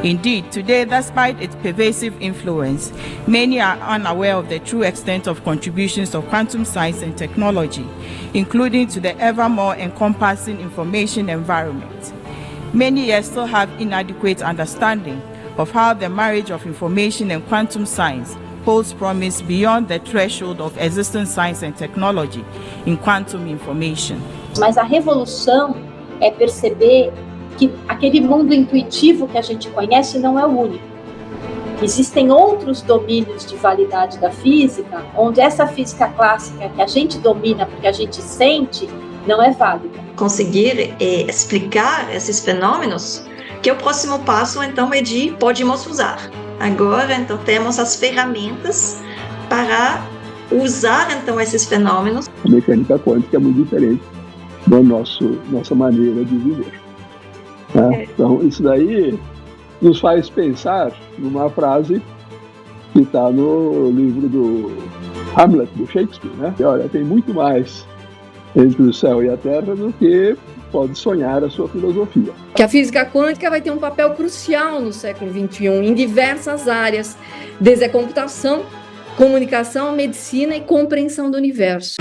Indeed, today, despite its pervasive influence, many are unaware of the true extent of contributions of quantum science and technology, including to the ever more encompassing information environment. Many yet still have inadequate understanding of how the marriage of information and quantum science holds promise beyond the threshold of existing science and technology in quantum information. Mas a revolução é perceber que aquele mundo intuitivo que a gente conhece não é o único. Existem outros domínios de validade da física, onde essa física clássica que a gente domina porque a gente sente, não é válida. Conseguir explicar esses fenômenos, que o próximo passo, então, é de podemos usar. Agora, então, temos as ferramentas para usar, então, esses fenômenos. A mecânica quântica é muito diferente da nossa maneira de viver. Né? Então, isso daí nos faz pensar numa frase que está no livro do Hamlet, do Shakespeare, né? Que, olha, tem muito mais entre o céu e a terra do que pode sonhar a sua filosofia. Que a física quântica vai ter um papel crucial no século XXI, em diversas áreas, desde a computação, comunicação, medicina e compreensão do universo.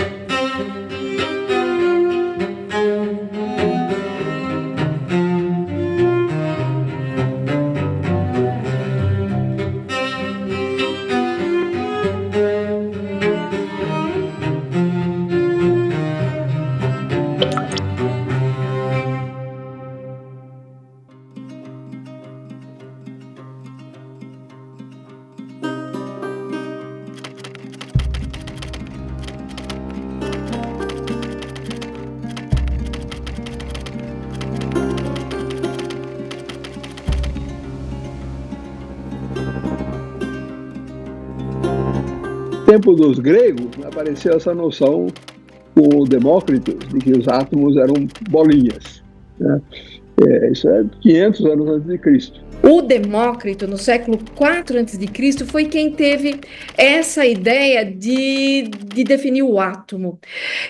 No tempo dos gregos, apareceu essa noção com o Demócrito de que os átomos eram bolinhas. Né? Isso é 500 anos antes de Cristo. O Demócrito, no século IV a.C., foi quem teve essa ideia de definir o átomo.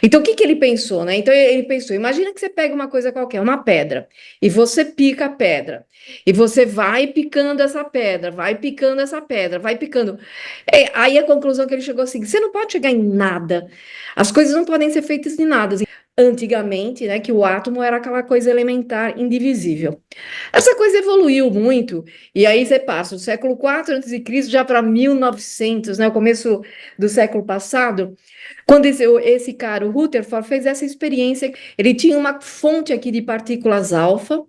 Então, o que ele pensou, né? Então, ele pensou, imagina que você pega uma coisa qualquer, uma pedra, e você pica a pedra, e você vai picando essa pedra, vai picando essa pedra, vai picando. Aí a conclusão que ele chegou assim, você não pode chegar em nada, as coisas não podem ser feitas de nada. Antigamente, né, que o átomo era aquela coisa elementar, indivisível. Essa coisa evoluiu muito, e aí você passa o século IV a.C. já para 1900, né, o começo do século passado, quando esse cara, o Rutherford, fez essa experiência. Ele tinha uma fonte aqui de partículas alfa,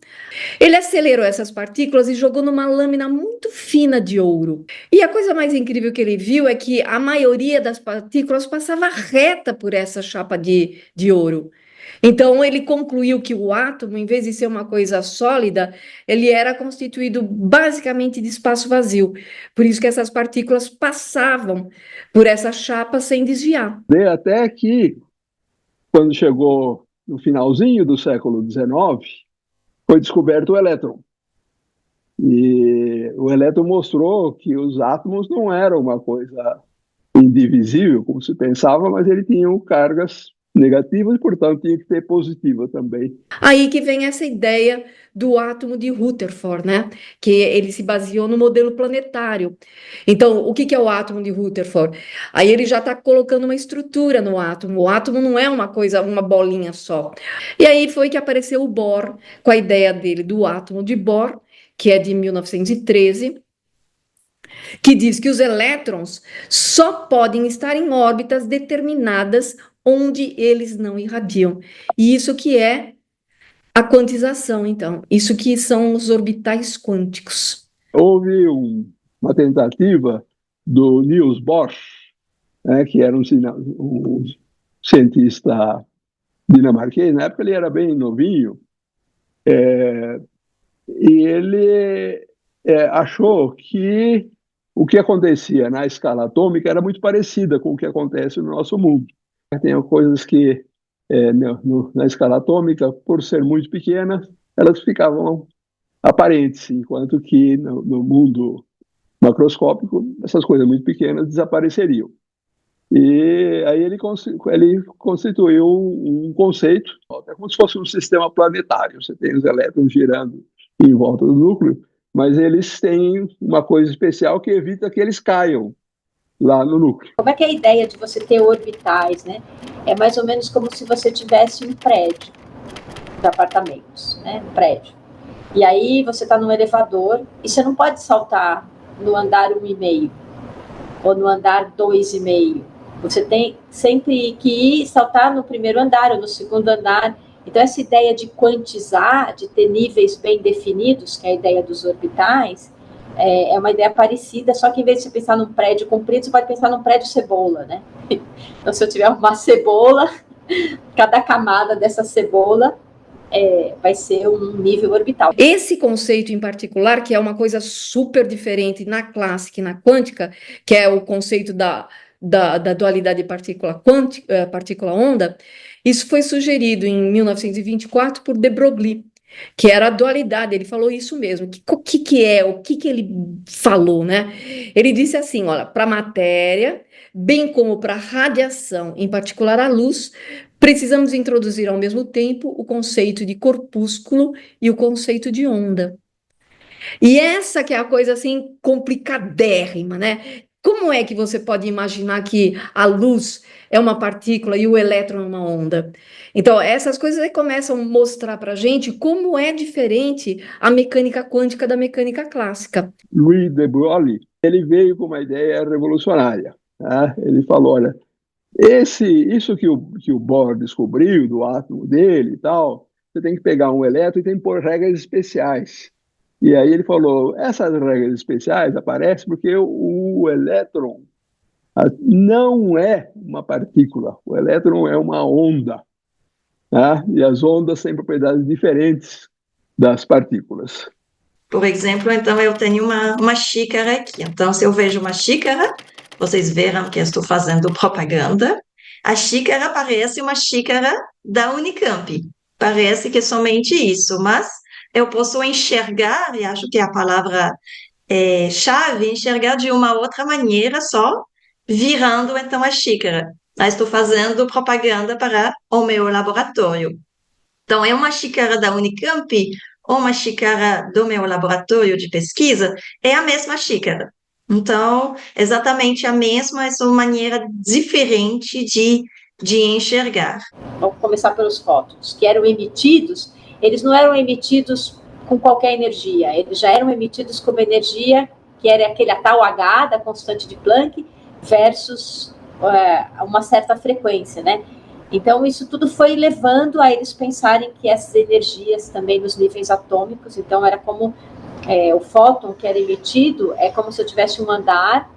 ele acelerou essas partículas e jogou numa lâmina muito fina de ouro. E a coisa mais incrível que ele viu é que a maioria das partículas passava reta por essa chapa de ouro. Então, ele concluiu que o átomo, em vez de ser uma coisa sólida, ele era constituído basicamente de espaço vazio. Por isso que essas partículas passavam por essa chapa sem desviar. Até que, quando chegou no finalzinho do século XIX, foi descoberto o elétron. E o elétron mostrou que os átomos não eram uma coisa indivisível, como se pensava, mas eles tinham cargas negativa e, portanto, tinha que ter positiva também. Aí que vem essa ideia do átomo de Rutherford, né? Que ele se baseou no modelo planetário. Então, o que é o átomo de Rutherford? Aí ele já está colocando uma estrutura no átomo. O átomo não é uma coisa, uma bolinha só. E aí foi que apareceu o Bohr, com a ideia dele do átomo de Bohr, que é de 1913, que diz que os elétrons só podem estar em órbitas determinadas onde eles não irradiam. E isso que é a quantização, então. Isso que são os orbitais quânticos. Houve uma tentativa do Niels Bohr, né, que era um cientista dinamarquês. Na época ele era bem novinho, e ele achou que o que acontecia na escala atômica era muito parecida com o que acontece no nosso mundo. Tem coisas que, na escala atômica, por ser muito pequenas, elas ficavam aparentes, enquanto que no mundo macroscópico, essas coisas muito pequenas desapareceriam. E aí ele constituiu um conceito, é como se fosse um sistema planetário. Você tem os elétrons girando em volta do núcleo, mas eles têm uma coisa especial que evita que eles caiam lá no núcleo. Como é que é a ideia de você ter orbitais, né? É mais ou menos como se você tivesse um prédio de apartamentos, né? Um prédio. E aí você está num elevador e você não pode saltar no andar 1,5 ou no andar 2,5. Você tem sempre que ir saltar no primeiro andar ou no segundo andar. Então, essa ideia de quantizar, de ter níveis bem definidos, que é a ideia dos orbitais, é uma ideia parecida, só que em vez de você pensar num prédio comprido, você pode pensar num prédio cebola, né? Então, se eu tiver uma cebola, cada camada dessa cebola vai ser um nível orbital. Esse conceito em particular, que é uma coisa super diferente na clássica e na quântica, que é o conceito da dualidade partícula-onda, isso foi sugerido em 1924 por de Broglie, que era a dualidade. Ele falou isso mesmo. O que ele falou, né? Ele disse assim, olha, para a matéria, bem como para a radiação, em particular a luz, precisamos introduzir ao mesmo tempo o conceito de corpúsculo e o conceito de onda. E essa que é a coisa assim complicadérrima, né? Como é que você pode imaginar que a luz é uma partícula e o elétron é uma onda? Então, essas coisas aí começam a mostrar para a gente como é diferente a mecânica quântica da mecânica clássica. Louis de Broglie, ele veio com uma ideia revolucionária. Tá? Ele falou, olha, isso que o Bohr descobriu do átomo dele e tal, você tem que pegar um elétron e tem que pôr regras especiais. E aí ele falou, essas regras especiais aparecem porque o elétron não é uma partícula, o elétron é uma onda. Tá? E as ondas têm propriedades diferentes das partículas. Por exemplo, então eu tenho uma xícara aqui. Então, se eu vejo uma xícara, vocês verão que eu estou fazendo propaganda. A xícara parece uma xícara da Unicamp. Parece que é somente isso, mas eu posso enxergar, e acho que a palavra chave, enxergar de uma outra maneira só, virando então a xícara. Mas estou fazendo propaganda para o meu laboratório. Então, é uma xícara da Unicamp ou uma xícara do meu laboratório de pesquisa, é a mesma xícara. Então, exatamente a mesma, é só uma maneira diferente de enxergar. Vamos começar pelos fótons, que eram emitidos, eles não eram emitidos com qualquer energia, eles já eram emitidos com uma energia que era a tal H da constante de Planck versus uma certa frequência, né? Então, isso tudo foi levando a eles pensarem que essas energias também nos níveis atômicos, então era como o fóton que era emitido, é como se eu tivesse um andar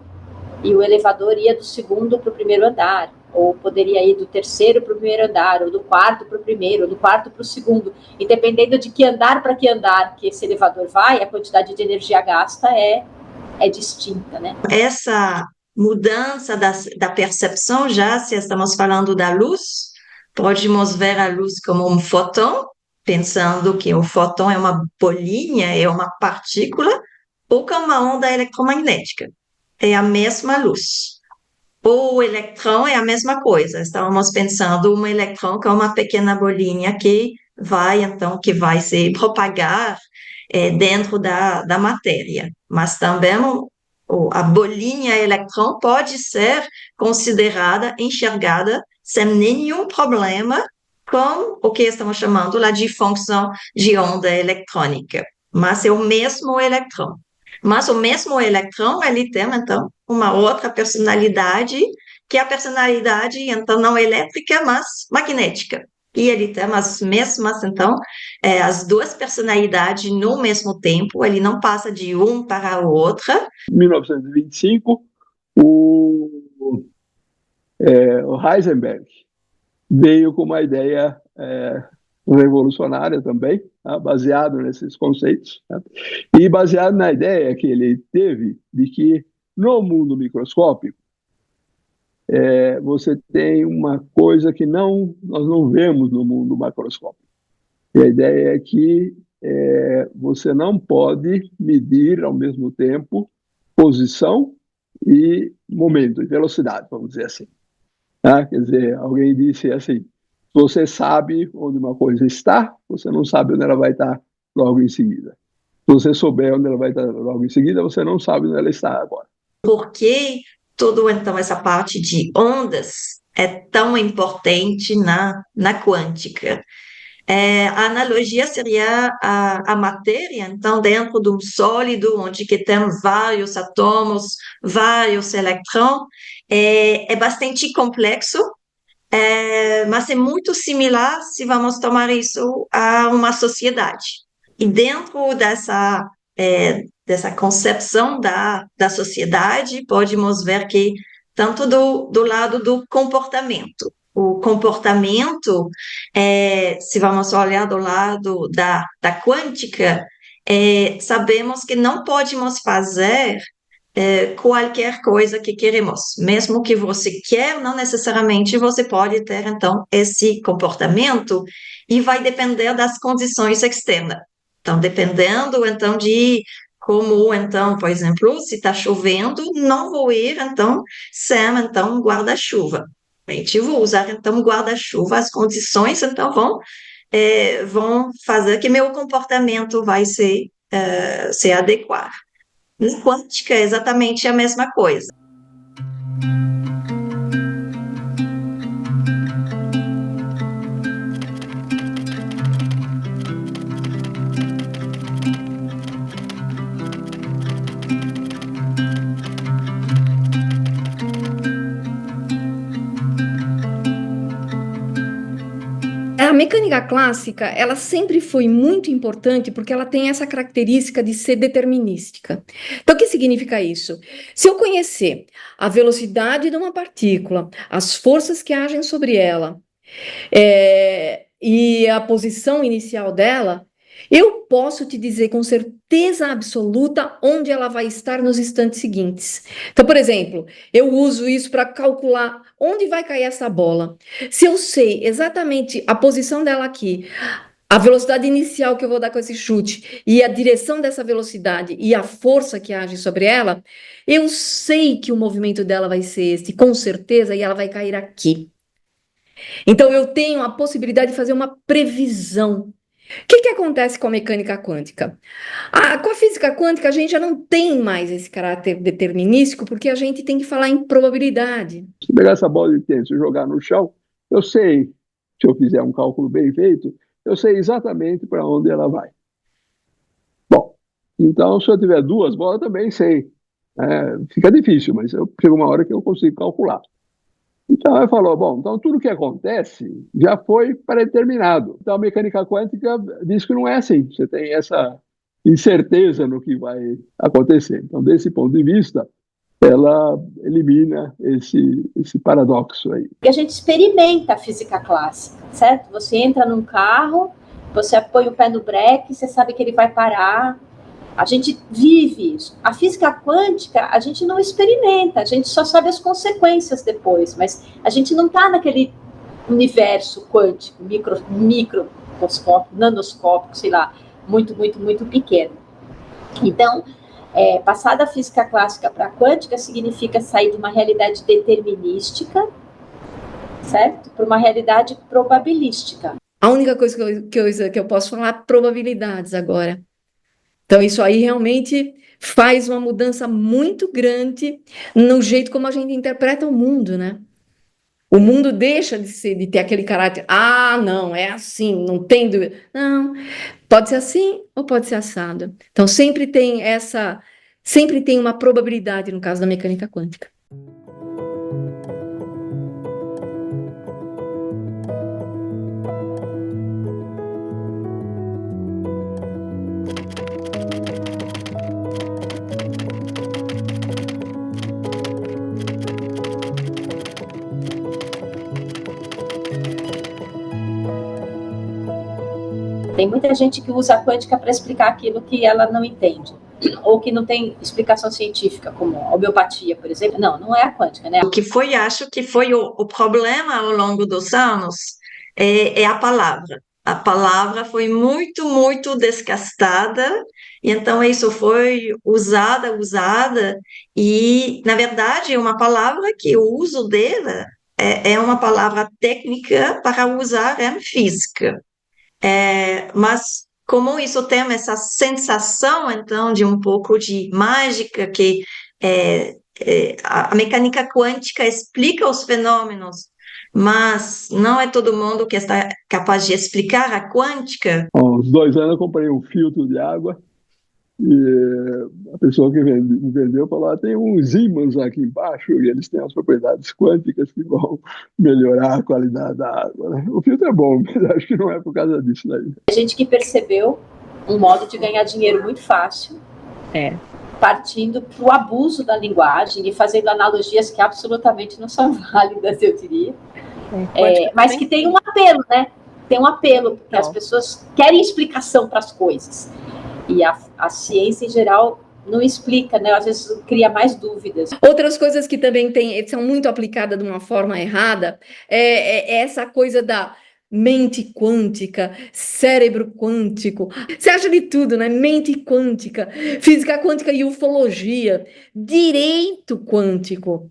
e o elevador ia do segundo para o primeiro andar, ou poderia ir do terceiro para o primeiro andar, ou do quarto para o primeiro, ou do quarto para o segundo, e dependendo de que andar para que andar que esse elevador vai, a quantidade de energia gasta é distinta, né? Essa mudança da percepção, já se estamos falando da luz, podemos ver a luz como um fóton, pensando que o fóton é uma bolinha, é uma partícula, ou como uma onda eletromagnética. É a mesma luz. O elétron é a mesma coisa. Estávamos pensando um elétron que é uma pequena bolinha que vai se propagar dentro da matéria. Mas também a bolinha elétron pode ser considerada, enxergada, sem nenhum problema com o que estamos chamando lá de função de onda eletrônica. Mas é o mesmo elétron. Mas o mesmo elétron, ele tem, então, uma outra personalidade, que é a personalidade, então, não elétrica, mas magnética. E ele tem as mesmas, então, as duas personalidades no mesmo tempo, ele não passa de um para o outro. Em 1925, o Heisenberg veio com uma ideia revolucionária também, tá? Baseado nesses conceitos, tá? E baseado na ideia que ele teve de que no mundo microscópico você tem uma coisa que nós não vemos no mundo macroscópico. E a ideia é que você não pode medir ao mesmo tempo posição e momento, e velocidade, vamos dizer assim. Tá? Quer dizer, alguém disse assim, você sabe onde uma coisa está, você não sabe onde ela vai estar logo em seguida. Se você souber onde ela vai estar logo em seguida, você não sabe onde ela está agora. Por que toda então essa parte de ondas é tão importante na quântica? A analogia seria a matéria, então, dentro de um sólido, onde que tem vários átomos, vários elétrons, é bastante complexo, mas é muito similar se vamos tomar isso a uma sociedade. E dentro dessa concepção da sociedade, podemos ver que, tanto do lado do comportamento, o comportamento, se vamos olhar do lado da quântica, sabemos que não podemos fazer qualquer coisa que queremos. Mesmo que você quer, não necessariamente você pode ter, então, esse comportamento, e vai depender das condições externas. Então, dependendo, então, de como, então, por exemplo, se está chovendo, não vou ir, então, sem, então, guarda-chuva. A gente vai usar, então, guarda-chuva, as condições, então, vão fazer que meu comportamento vai se adequar. Na quântica é exatamente a mesma coisa. A mecânica clássica, ela sempre foi muito importante porque ela tem essa característica de ser determinística. Então, o que significa isso? Se eu conhecer a velocidade de uma partícula, as forças que agem sobre ela, e a posição inicial dela, eu posso te dizer com certeza absoluta onde ela vai estar nos instantes seguintes. Então, por exemplo, eu uso isso para calcular onde vai cair essa bola. Se eu sei exatamente a posição dela aqui, a velocidade inicial que eu vou dar com esse chute e a direção dessa velocidade e a força que age sobre ela, eu sei que o movimento dela vai ser esse, com certeza, e ela vai cair aqui. Então, eu tenho a possibilidade de fazer uma previsão. O que acontece com a mecânica quântica? Com a física quântica, a gente já não tem mais esse caráter determinístico, porque a gente tem que falar em probabilidade. Se pegar essa bola de tênis e jogar no chão, eu sei, se eu fizer um cálculo bem feito, eu sei exatamente para onde ela vai. Bom, então, se eu tiver duas bolas, também sei. Fica difícil, mas chega uma hora que eu consigo calcular. Então, ele falou, bom, então tudo que acontece já foi predeterminado. Então, a mecânica quântica diz que não é assim. Você tem essa incerteza no que vai acontecer. Então, desse ponto de vista, ela elimina esse paradoxo aí. Porque a gente experimenta a física clássica, certo? Você entra num carro, você põe o pé no breque, você sabe que ele vai parar. A gente vive isso. A física quântica, a gente não experimenta, a gente só sabe as consequências depois, mas a gente não está naquele universo quântico, microscópico, nanoscópico, sei lá, muito, muito, muito pequeno. Então, passar da física clássica para a quântica significa sair de uma realidade determinística, certo? Para uma realidade probabilística. A única coisa que eu posso falar é probabilidades agora. Então, isso aí realmente faz uma mudança muito grande no jeito como a gente interpreta o mundo, né? O mundo deixa de ter aquele caráter, não, é assim, não tem dúvida. Não, pode ser assim ou pode ser assado. Então, sempre tem uma probabilidade no caso da mecânica quântica. Tem muita gente que usa a quântica para explicar aquilo que ela não entende, ou que não tem explicação científica, como a homeopatia, por exemplo. Não é a quântica, né? Acho que foi o problema ao longo dos anos, é a palavra. A palavra foi muito, muito desgastada, e então isso foi usada, e, na verdade, é uma palavra que o uso dela é uma palavra técnica para usar em física. Mas como isso tem essa sensação, então, de um pouco de mágica, que a mecânica quântica explica os fenômenos, mas não é todo mundo que está capaz de explicar a quântica. Há uns 2 anos eu comprei um filtro de água e a pessoa que me vendeu falou: tem uns ímãs aqui embaixo e eles têm as propriedades quânticas que vão melhorar a qualidade da água, né? O filtro é bom, mas acho que não é por causa disso daí. A gente que percebeu um modo de ganhar dinheiro muito fácil, partindo para o abuso da linguagem e fazendo analogias que absolutamente não são válidas, eu diria, mas que tem um apelo, né? Tem um apelo, porque as pessoas querem explicação para as coisas. E a ciência, em geral, não explica, né? Às vezes cria mais dúvidas. Outras coisas que também são muito aplicadas de uma forma errada é essa coisa da mente quântica, cérebro quântico. Você acha de tudo, né? Mente quântica, física quântica e ufologia, direito quântico,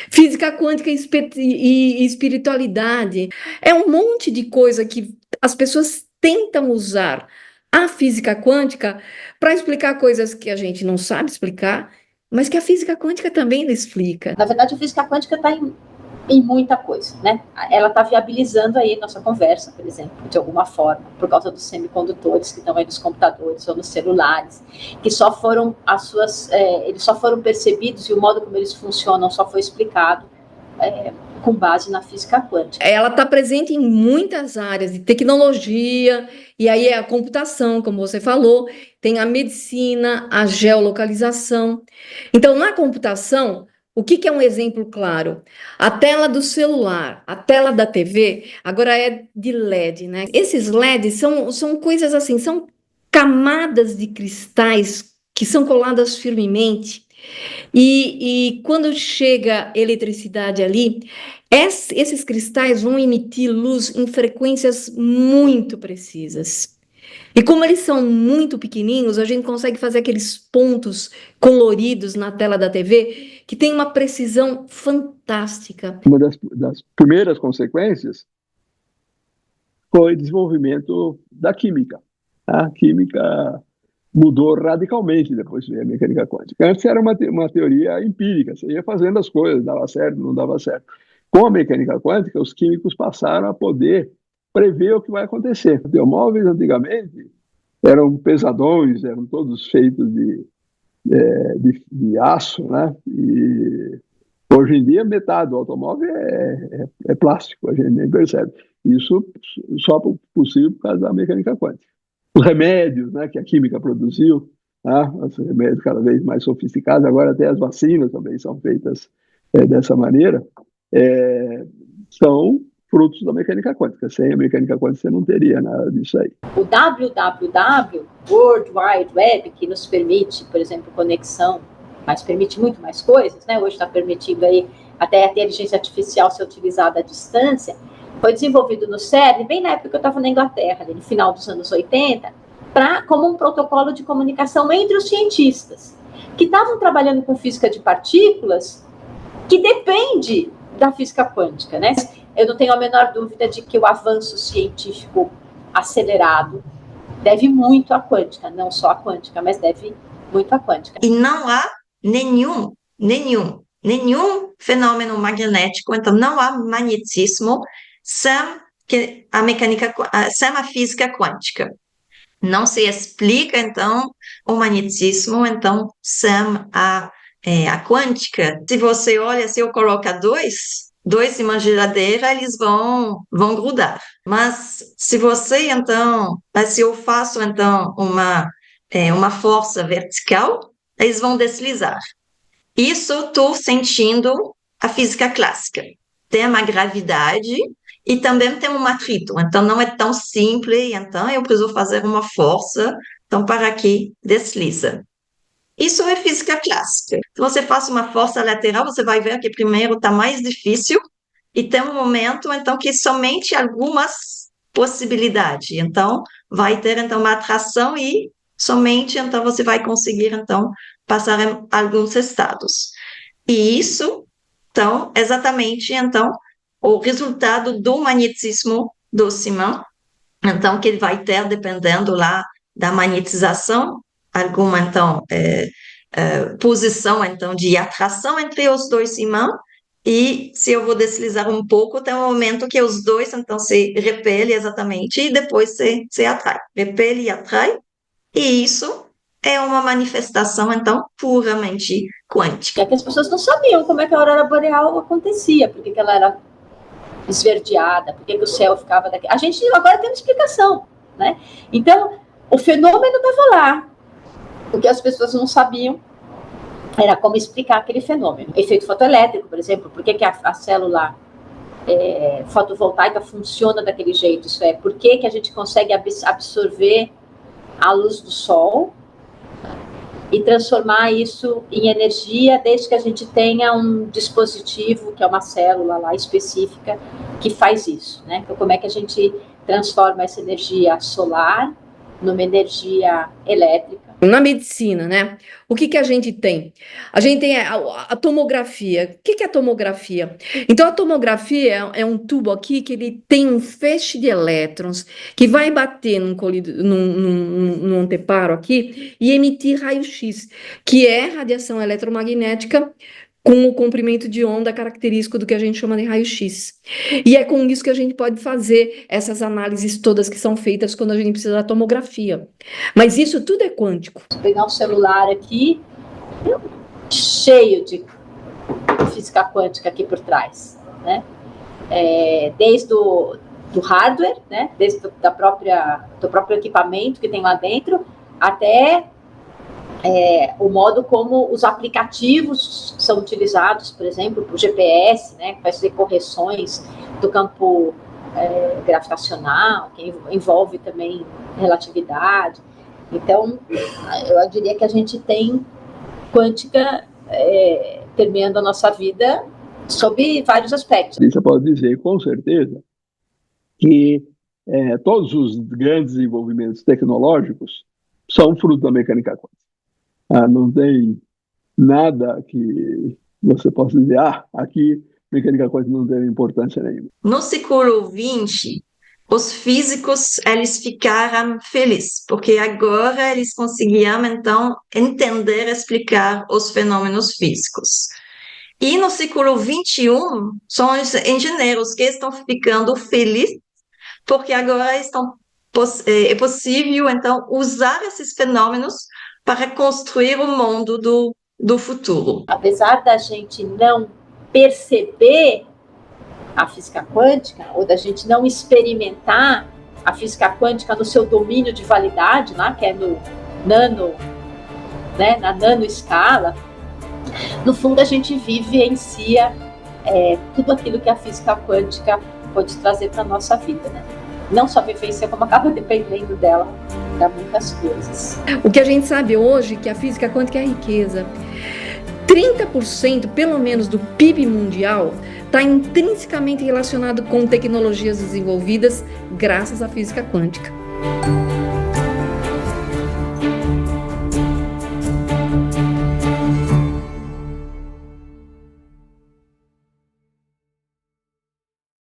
física quântica e espiritualidade. É um monte de coisa que as pessoas tentam usar a física quântica para explicar coisas que a gente não sabe explicar, mas que a física quântica também não explica. Na verdade, a física quântica está em muita coisa, né? Ela está viabilizando aí nossa conversa, por exemplo, de alguma forma, por causa dos semicondutores que estão aí nos computadores ou nos celulares, que só foram eles só foram percebidos e o modo como eles funcionam só foi explicado com base na física quântica. Ela está presente em muitas áreas de tecnologia, e aí é a computação, como você falou, tem a medicina, a geolocalização. Então, na computação, o que é um exemplo claro? A tela do celular, a tela da TV, agora é de LED, né? Esses LEDs são coisas assim, são camadas de cristais que são coladas firmemente. E quando chega eletricidade ali, esses cristais vão emitir luz em frequências muito precisas. E como eles são muito pequeninos, a gente consegue fazer aqueles pontos coloridos na tela da TV que tem uma precisão fantástica. Uma das primeiras consequências foi o desenvolvimento da química. A química mudou radicalmente depois da mecânica quântica. Antes era uma teoria empírica, você ia fazendo as coisas, dava certo, não dava certo. Com a mecânica quântica, os químicos passaram a poder prever o que vai acontecer. Os automóveis, antigamente, eram pesadões, eram todos feitos de aço, né? E hoje em dia, metade do automóvel é plástico, a gente nem percebe. Isso só possível por causa da mecânica quântica. Os remédios, né, que a química produziu, né, os remédios cada vez mais sofisticados, agora até as vacinas também são feitas dessa maneira, são frutos da mecânica quântica. Sem a mecânica quântica você não teria nada disso aí. O WWW, World Wide Web, que nos permite, por exemplo, conexão, mas permite muito mais coisas, né? Hoje está permitindo aí até a inteligência artificial ser utilizada à distância, foi desenvolvido no CERN, bem na época que eu estava na Inglaterra, no final dos anos 80, como um protocolo de comunicação entre os cientistas, que estavam trabalhando com física de partículas, que depende da física quântica, né? Eu não tenho a menor dúvida de que o avanço científico acelerado deve muito à quântica, não só à quântica, mas deve muito à quântica. E não há nenhum fenômeno magnético, então não há magnetismo sem a física quântica. Não se explica, então, o magnetismo, então, sem a quântica. Se você olha, se eu colocar dois em uma geladeira, eles vão grudar. Mas se eu faço, então, uma força vertical, eles vão deslizar. Isso estou sentindo a física clássica. Tem uma gravidade e também tem um atrito. Então, não é tão simples. Então, eu preciso fazer uma força para que desliza. Isso é física clássica. Se você faz uma força lateral, você vai ver que primeiro está mais difícil e tem um momento, então, que somente algumas possibilidades. Então, vai ter, então, uma atração e somente, então, você vai conseguir, então, passar em alguns estados. E isso, então, exatamente, então, o resultado do magnetismo do ímã, então, que ele vai ter, dependendo lá da magnetização, alguma, então, posição, então, de atração entre os dois ímãs, e se eu vou deslizar um pouco, tem um momento que os dois, então, se repelem exatamente, e depois se atrai. Repele e atrai, e isso é uma manifestação, então, puramente quântica. É que as pessoas não sabiam como é que a aurora boreal acontecia, por que ela era esverdeada, por que o céu ficava daquele... A gente agora tem uma explicação, né? Então, o fenômeno estava lá. O que as pessoas não sabiam era como explicar aquele fenômeno. Efeito fotoelétrico, por exemplo, por que a célula fotovoltaica funciona daquele jeito? Isso é, por que a gente consegue absorver a luz do sol e transformar isso em energia, desde que a gente tenha um dispositivo, que é uma célula lá específica, que faz isso, né? Então, como é que a gente transforma essa energia solar numa energia elétrica? Na medicina, né? O que a gente tem? A gente tem a tomografia. O que é a tomografia? Então, a tomografia é um tubo aqui que ele tem um feixe de elétrons que vai bater num anteparo aqui e emitir raio-x, que é radiação eletromagnética com o comprimento de onda característico do que a gente chama de raio-x. E é com isso que a gente pode fazer essas análises todas que são feitas quando a gente precisa da tomografia. Mas isso tudo é quântico. Vou pegar um celular aqui, cheio de física quântica aqui por trás, né? Desde do hardware, né? Desde do próprio equipamento que tem lá dentro, até o modo como os aplicativos são utilizados, por exemplo, para o GPS, né, para fazer correções do campo gravitacional, que envolve também relatividade. Então, eu diria que a gente tem quântica permeando a nossa vida sob vários aspectos. Você pode dizer com certeza que todos os grandes desenvolvimentos tecnológicos são fruto da mecânica quântica. Não tem nada que você possa dizer, aqui mecânica quântica não tem importância nenhuma. No século XX, os físicos, eles ficaram felizes, porque agora eles conseguiam, então, entender e explicar os fenômenos físicos. E no século XXI, são os engenheiros que estão ficando felizes, porque agora é possível, então, usar esses fenômenos para construir o mundo do futuro. Apesar da gente não perceber a física quântica, ou da gente não experimentar a física quântica no seu domínio de validade, né, que é no nano, né, na nanoescala, no fundo a gente vivencia tudo aquilo que a física quântica pode trazer para a nossa vida, né? Não só vivencia, como acaba dependendo dela para muitas coisas. O que a gente sabe hoje é que a física quântica é a riqueza. 30%, pelo menos, do PIB mundial está intrinsecamente relacionado com tecnologias desenvolvidas graças à física quântica.